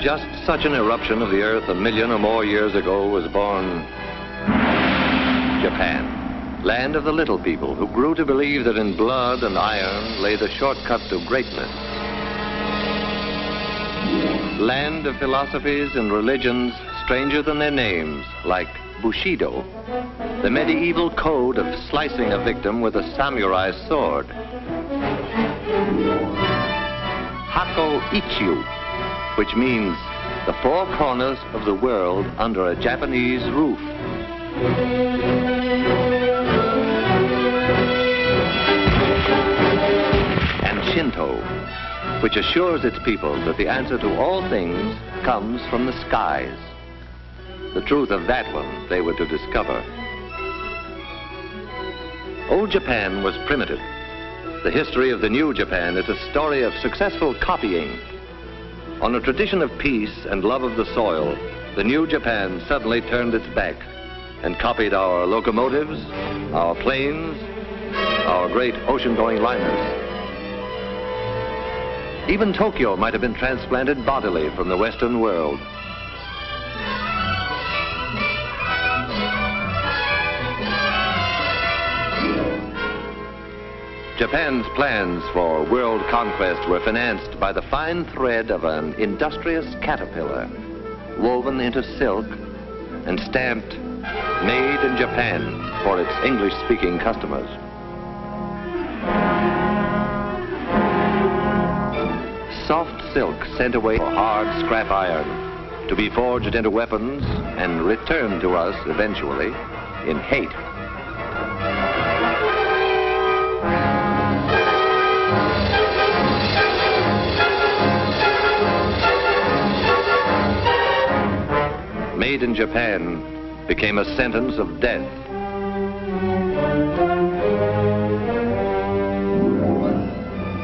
just such an eruption of the earth a million or more years ago was born Japan, land of the little people who grew to believe that in blood and iron lay the shortcut to greatness. Land of philosophies and religions stranger than their names, like Bushido, the medieval code of slicing a victim with a samurai sword. Hako Ichiu, which means the four corners of the world under a Japanese roof. And Shinto, which assures its people that the answer to all things comes from the skies. The truth of that one they were to discover. Old Japan was primitive. The history of the new Japan is a story of successful copying. On a tradition of peace and love of the soil, the new Japan suddenly turned its back and copied our locomotives, our planes, our great ocean-going liners. Even Tokyo might have been transplanted bodily from the Western world. Japan's plans for world conquest were financed by the fine thread of an industrious caterpillar, woven into silk and stamped "Made in Japan" for its English-speaking customers. Soft silk sent away for hard scrap iron, to be forged into weapons and returned to us eventually in hate. Made in Japan became a sentence of death.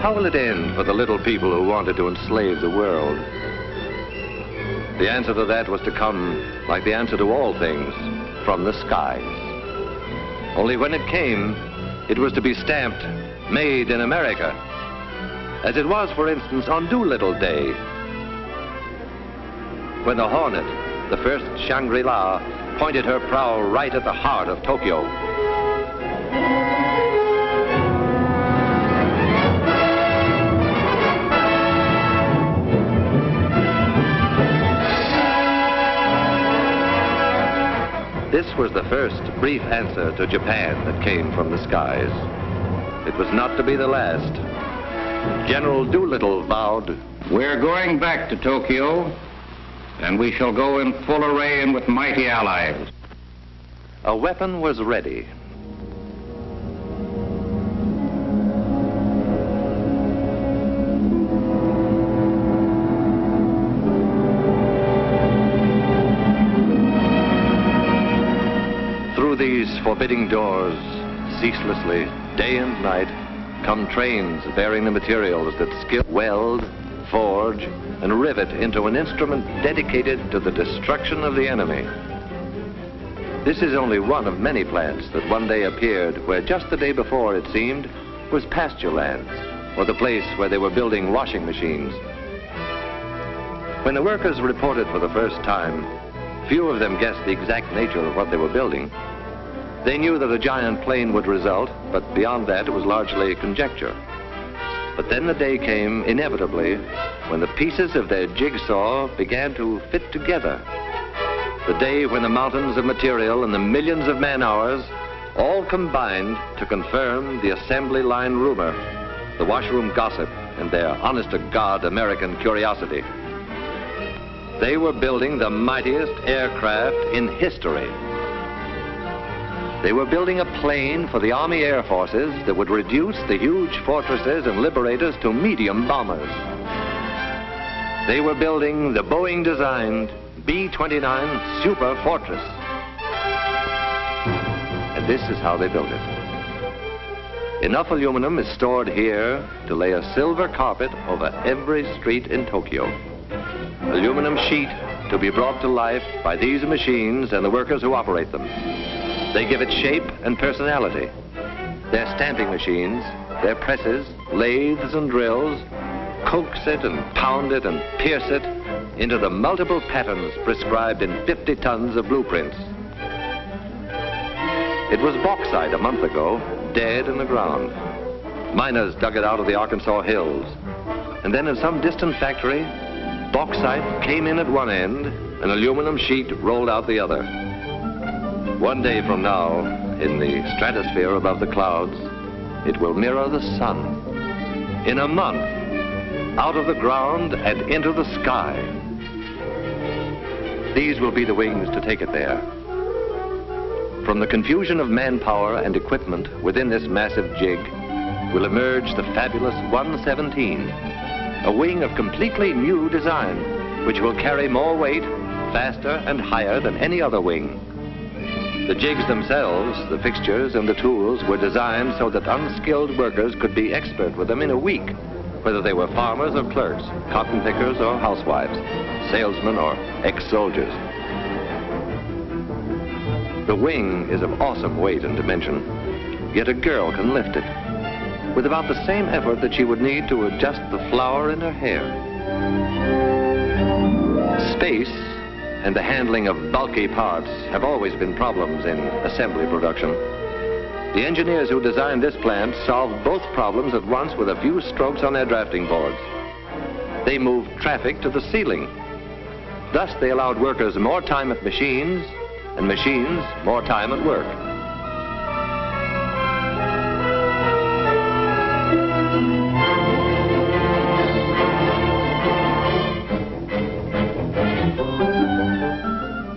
How will it end for the little people who wanted to enslave the world? The answer to that was to come, like the answer to all things, from the skies. Only when it came, it was to be stamped, "Made in America," as it was, for instance, on Doolittle Day, when the Hornet, the first Shangri-La, pointed her prow right at the heart of Tokyo. This was the first brief answer to Japan that came from the skies. It was not to be the last. General Doolittle vowed, "We're going back to Tokyo, and we shall go in full array and with mighty allies." A weapon was ready. Through these forbidding doors, ceaselessly, day and night, come trains bearing the materials that skill weld, forge, and rivet into an instrument dedicated to the destruction of the enemy. This is only one of many plants that one day appeared where just the day before, it seemed, was pasture lands, or the place where they were building washing machines. When the workers reported for the first time, few of them guessed the exact nature of what they were building. They knew that a giant plane would result, but beyond that, it was largely conjecture. But then the day came, inevitably, when the pieces of their jigsaw began to fit together. The day when the mountains of material and the millions of man-hours all combined to confirm the assembly line rumor, the washroom gossip, and their honest-to-God American curiosity. They were building the mightiest aircraft in history. They were building a plane for the Army Air Forces that would reduce the huge fortresses and liberators to medium bombers. They were building the Boeing-designed B-29 Super Fortress. And this is how they built it. Enough aluminum is stored here to lay a silver carpet over every street in Tokyo. Aluminum sheet to be brought to life by these machines and the workers who operate them. They give it shape and personality. Their stamping machines, their presses, lathes and drills, coax it and pound it and pierce it into the multiple patterns prescribed in 50 tons of blueprints. It was bauxite a month ago, dead in the ground. Miners dug it out of the Arkansas hills. And then in some distant factory, bauxite came in at one end, an aluminum sheet rolled out the other. One day from now, in the stratosphere above the clouds, it will mirror the sun. In a month, out of the ground and into the sky. These will be the wings to take it there. From the confusion of manpower and equipment within this massive jig will emerge the fabulous 117, a wing of completely new design, which will carry more weight, faster and higher than any other wing. The jigs themselves, the fixtures and the tools were designed so that unskilled workers could be expert with them in a week, whether they were farmers or clerks, cotton pickers or housewives, salesmen or ex-soldiers. The wing is of awesome weight and dimension, yet a girl can lift it with about the same effort that she would need to adjust the flower in her hair. Space and the handling of bulky parts have always been problems in assembly production. The engineers who designed this plant solved both problems at once with a few strokes on their drafting boards. They moved traffic to the ceiling. Thus, they allowed workers more time at machines, and machines more time at work.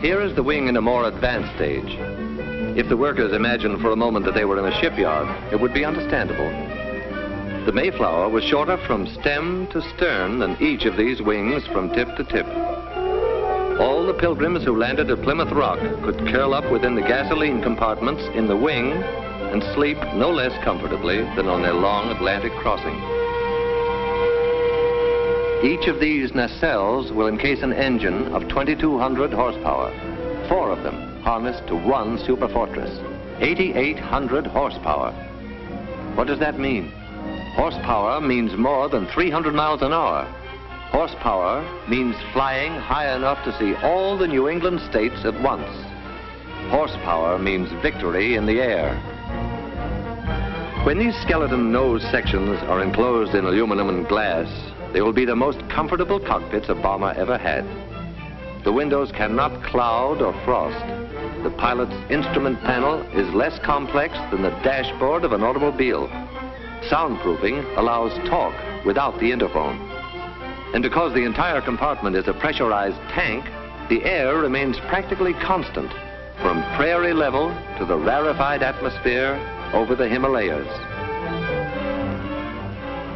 Here is the wing in a more advanced stage. If the workers imagined for a moment that they were in a shipyard, it would be understandable. The Mayflower was shorter from stem to stern than each of these wings from tip to tip. All the pilgrims who landed at Plymouth Rock could curl up within the gasoline compartments in the wing and sleep no less comfortably than on their long Atlantic crossing. Each of these nacelles will encase an engine of 2,200 horsepower, 4 of them harnessed to one superfortress, 8,800 horsepower. What does that mean? Horsepower means more than 300 miles an hour. Horsepower means flying high enough to see all the New England states at once. Horsepower means victory in the air. When these skeleton nose sections are enclosed in aluminum and glass, they will be the most comfortable cockpits a bomber ever had. The windows cannot cloud or frost. The pilot's instrument panel is less complex than the dashboard of an automobile. Soundproofing allows talk without the interphone. And because the entire compartment is a pressurized tank, the air remains practically constant from prairie level to the rarefied atmosphere over the Himalayas.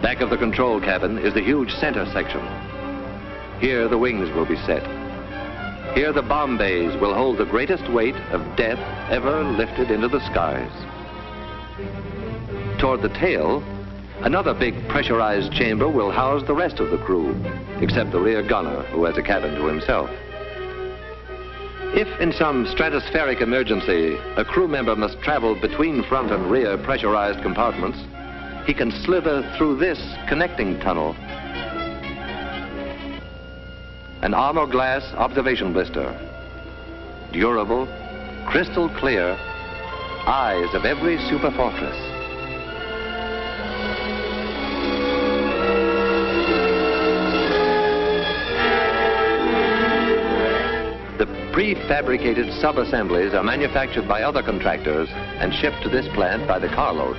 Back of the control cabin is the huge center section. Here the wings will be set. Here the bomb bays will hold the greatest weight of death ever lifted into the skies. Toward the tail, another big pressurized chamber will house the rest of the crew, except the rear gunner, who has a cabin to himself. If in some stratospheric emergency, a crew member must travel between front and rear pressurized compartments, he can slither through this connecting tunnel. An armor glass observation blister. Durable, crystal clear, eyes of every superfortress. The prefabricated sub-assemblies are manufactured by other contractors and shipped to this plant by the carload.